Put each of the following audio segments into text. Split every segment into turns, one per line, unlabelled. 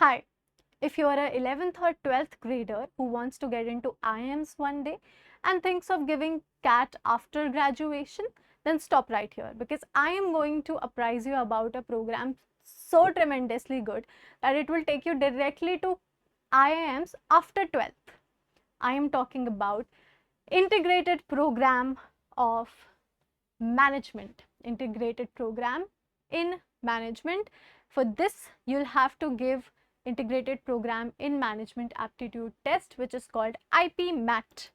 Hi, if you are a 11th or 12th grader who wants to get into IIMs one day and thinks of giving CAT after graduation, then stop right here because I am going to apprise you about a program so tremendously good that it will take you directly to IIMs after 12th. I am talking about integrated program of management, integrated program in management. For this, you'll have to give integrated program in management aptitude test, which is called IP MAT.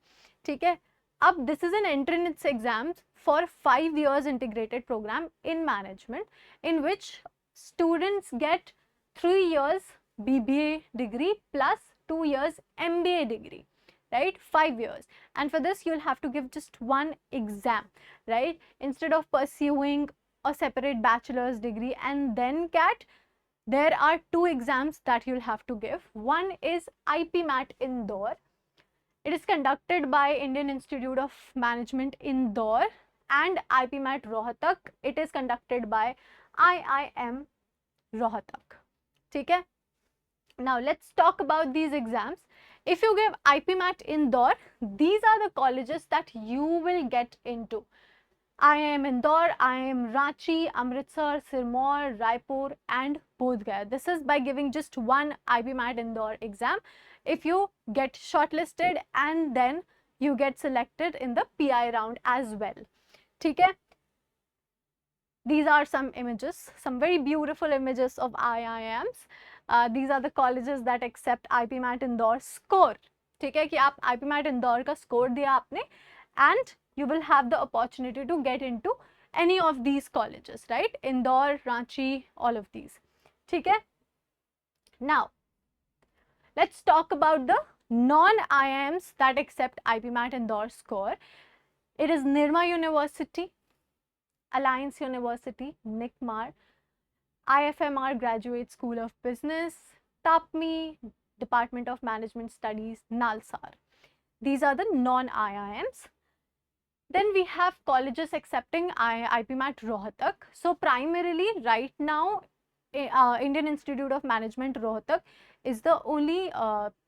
ठीक है, अब this is an entrance exam for 5 years integrated program in management, in which students get 3 years BBA degree plus 2 years MBA degree, right? 5 years. And for this, you'll have to give just one exam, right? Instead of pursuing a separate bachelor's degree and then CAT, there are two exams that you'll have to give. One is IP MAT Indore. It is conducted by Indian Institute of Management Indore, and IP MAT Rohtak. It is conducted by IIM Rohtak. ठीक है? Now let's talk about these exams. If you give IP MAT Indore, these are the colleges that you will get into. IIM Indore, IIM Ranchi, Amritsar, Sirmaur, Raipur and Bodh Gaya. This is by giving just one IP MAT Indore exam. If you get shortlisted and then you get selected in the PI round as well. ठीक है? These are some images, some very beautiful images of IIMs. These are the colleges that accept IP MAT Indore score. ठीक है कि आप IP MAT Indore का score दिया आपने and you will have the opportunity to get into any of these colleges, right? Indore, Ranchi, all of these. ठीक है? Now, let's talk about the non-IIMs that accept IP MAT Indore score. It is Nirma University, Alliance University, NICMAR, IFMR Graduate School of Business, TAPMI, Department of Management Studies, NALSAR. These are the non-IIMs. Then we have colleges accepting IP MAT Rohtak. So primarily right now, Indian Institute of Management Rohtak is the only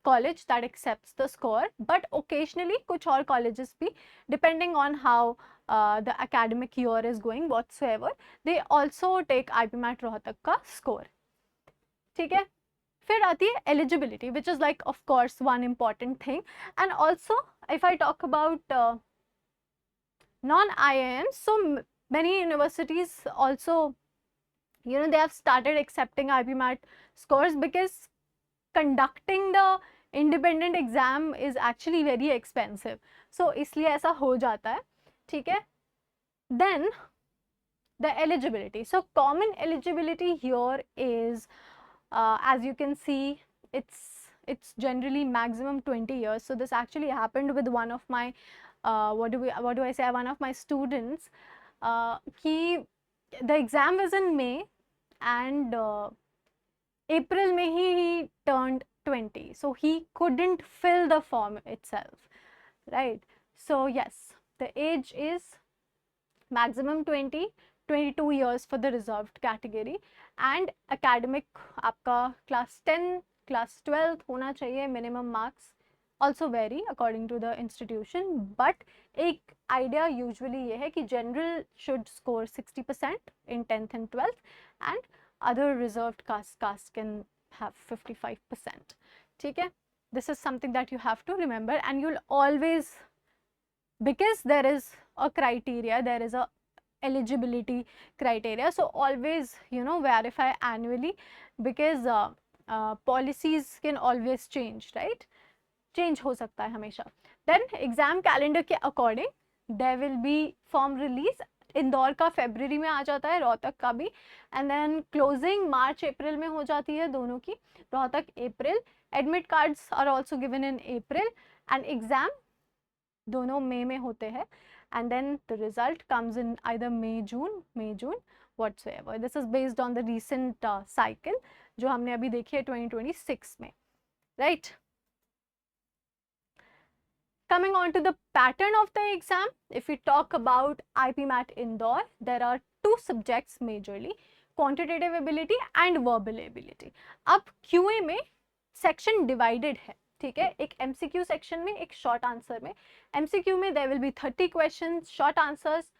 college that accepts the score, but occasionally kuch aur colleges bhi, depending on how the academic year is going whatsoever, they also take IP MAT Rohtak ka score. ठीक है? फिर आती है eligibility, which is like of course one important thing. And also if I talk about non-IIMs, so many universities also, you know, they have started accepting IP MAT scores because conducting the independent exam is actually very expensive. So इसलिए ऐसा हो जाता है, ठीक है? Then the eligibility. So common eligibility here is, as you can see, it's generally maximum 20 years. So this actually happened with one of my what do I say, one of my students. He, the exam was in May and April May he turned 20, so he couldn't fill the form itself, right? So yes, the age is maximum 20, 22 years for the reserved category, and academic आपका class 10, class 12 होना चाहिए. Minimum marks also vary according to the institution, but एक idea usually ये है कि general should score 60% in 10th and 12th, and other reserved caste can have 55%. ठीक है? This is something that you have to remember, and you'll always, because there is a criteria, there is a eligibility criteria, so always, you know, verify annually, because policies can always change, right? Change हो सकता है हमेशा. Then exam calendar के according there will be form release. Indore का फरवरी में आ जाता है, रोहतक का भी, and then closing March April में हो जाती है दोनों की, Rohtak April. Admit cards are also given in April, and exam दोनों मई में होते हैं, and then the result comes in either May, June whatsoever. This is based on the recent cycle जो हमने अभी देखी है 2026 में, right? Coming on to the pattern of the exam, if we talk about IP MAT Indore, there are two subjects majorly. Quantitative ability and verbal ability. अब QA में section divided है, ठीक है, एक एमसीक्यू सेक्शन में, एक short answer में। MCQ में there will be 30 questions, short answers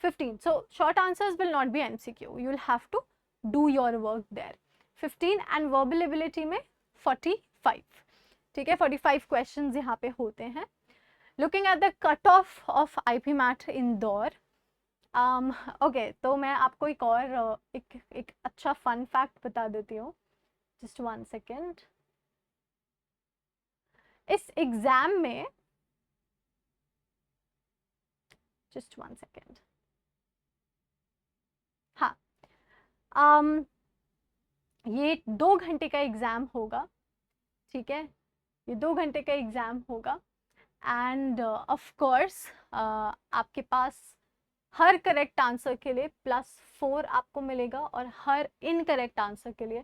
15, so short answers will not be MCQ, you will have to do your work there। 15 and verbal ability में 45, ठीक है, 45 questions यहाँ पे होते हैं। Looking at the cutoff of IP MAT Indore, okay, तो मैं आपको एक और एक अच्छा फन फैक्ट बता देती हूँ, जस्ट 1 सेकेंड। इस एग्जाम में, जस्ट 1 सेकेंड, हाँ, ये 2 घंटे का एग्जाम होगा, ठीक है, ये 2 घंटे का एग्जाम होगा। एंड ऑफ कोर्स आपके पास हर करेक्ट आंसर के लिए +4 आपको मिलेगा और हर इनकरेक्ट आंसर के लिए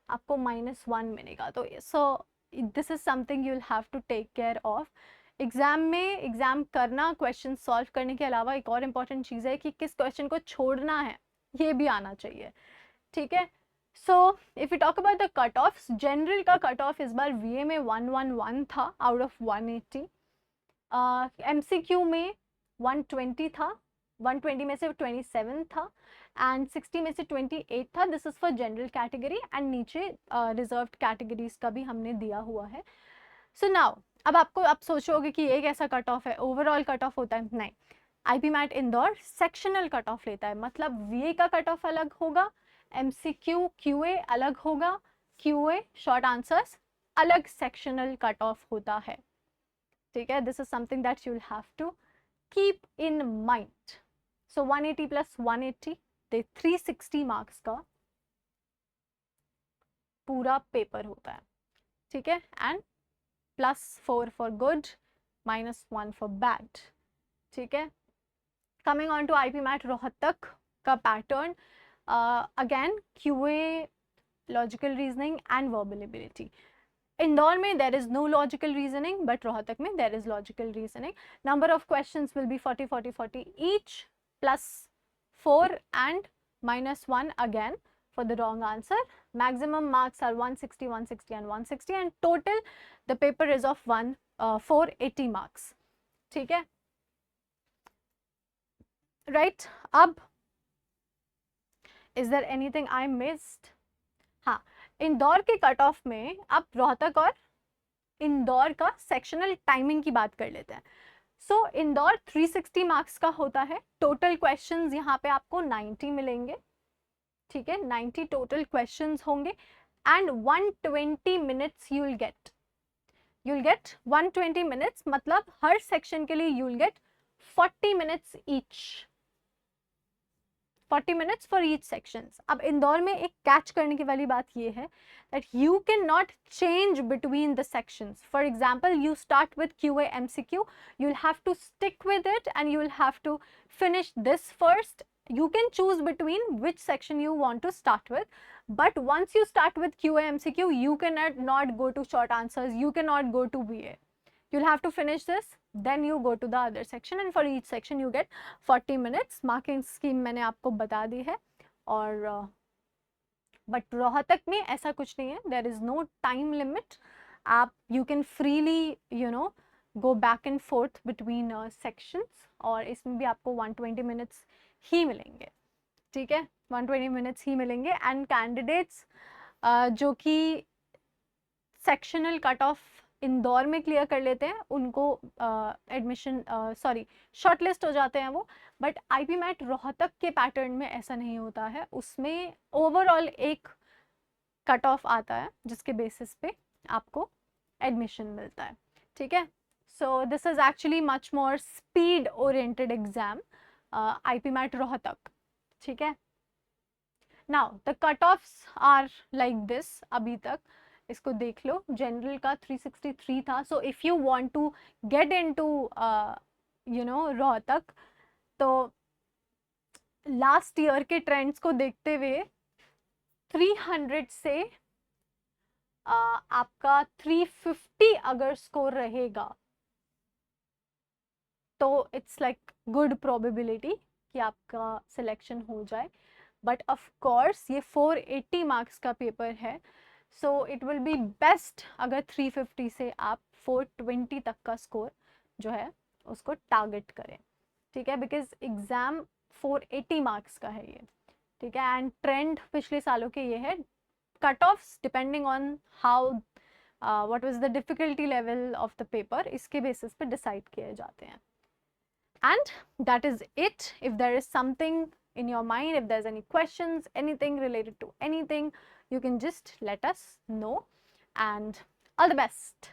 आपको -1 मिलेगा। तो so this is something you will have to take care of. Exam में एग्जाम करना, क्वेश्चन सॉल्व करने के अलावा एक और इम्पॉर्टेंट चीज़ है कि किस क्वेश्चन को छोड़ना है, ये भी आना चाहिए, ठीक है। सो if you talk about the cut offs, general का कट ऑफ इस बार वीए में 111 था आउट ऑफ 180, एमसीक्यू में 120 था, 120 में से 27 था एंड 60 में से 28 था। This is for general category and नीचे रिजर्व्ड कैटेगरीज का भी हमने दिया हुआ है। सो नाउ अब आप सोचोगे कि ये कैसा कट ऑफ है, ओवरऑल कट ऑफ होता है? नहीं, IP MAT Indore sectional cut off लेता है, मतलब वीए का कट ऑफ अलग होगा, एमसीक्यू क्यूए अलग होगा, क्यूए शॉर्ट आंसर्स अलग सेक्शनल कट ऑफ होता है, ठीक है। This is something that you will have to keep in mind. So 180 + 180 दे 360 मार्क्स का पूरा पेपर होता है, ठीक है, and +4 for good, -1 for bad, ठीक है। Coming on to IP MAT Rohtak का pattern, again QA, logical reasoning and verbal ability. Indore में there is no logical reasoning, but Rohtak में there is logical reasoning. Number of questions will be 40, 40, 40 each, +4 and -1 again for the wrong answer. Maximum marks are 160, 160 and 160, and total the paper is of 480 marks, ठीक है, right? अब is there anything I missed? हाँ, इंदौर के cut off में अब रोहतक और इंदौर का sectional timing की बात कर लेते हैं। सो इंदौर 360 मार्क्स का होता है, टोटल क्वेश्चंस यहाँ पे आपको 90 मिलेंगे, ठीक है, 90 टोटल क्वेश्चंस होंगे and 120 minutes you will get 120 minutes, मतलब हर सेक्शन के लिए you will get 40 minutes each, 40 minutes for each sections। अब इंदौर में एक कैच करने की वाली बात ये है that you cannot change between the sections। For example, you start with QA MCQ, you'll have to stick with it and you will have to finish this first। You can choose between which section you want to start with, but once you start with QA MCQ, you cannot not go to short answers, you cannot go to BA। You'll have to finish this, then you go to the other section and for each section you get 40 minutes। Marking scheme मैंने आपको बता दी है, और but Rohtak में ऐसा कुछ नहीं है, there is no time limit. आप you can freely go back and forth between sections, और इसमें भी आपको 120 मिनट्स ही मिलेंगे, ठीक है, 120 मिनट्स ही मिलेंगे। एंड कैंडिडेट्स जो कि सेक्शनल कट ऑफ इंदौर में क्लियर कर लेते हैं उनको एडमिशन शॉर्टलिस्ट हो जाते हैं वो, बट आईपी मैट रोहतक के पैटर्न में ऐसा नहीं होता है, उसमें ओवरऑल एक कट ऑफ आता है जिसके बेसिस पे आपको एडमिशन मिलता है, ठीक है। So this is actually much more speed oriented exam IP MAT Rohtak, ठीक है। Now the cut offs are like this, अभी तक इसको देख लो। जनरल का 363 था, so if you want to get into Rohtak, तो लास्ट ईयर के ट्रेंड्स को देखते हुए 300 से आपका 350 अगर स्कोर रहेगा तो इट्स लाइक गुड प्रोबेबिलिटी कि आपका सिलेक्शन हो जाए। बट ऑफ कोर्स ये 480 मार्क्स का पेपर है, so it will be best अगर 350 से आप 420 तक का स्कोर जो है उसको टारगेट करें, ठीक है, बिकॉज एग्ज़ाम 480 मार्क्स का है ये, ठीक है, एंड ट्रेंड पिछले सालों के ये है, cut offs depending on how what was the difficulty level of the paper, इसके बेसिस पे डिसाइड किए जाते हैं. And that is it. If there is something in your mind, if there's any questions, anything related to anything, you can just let us know. And all the best.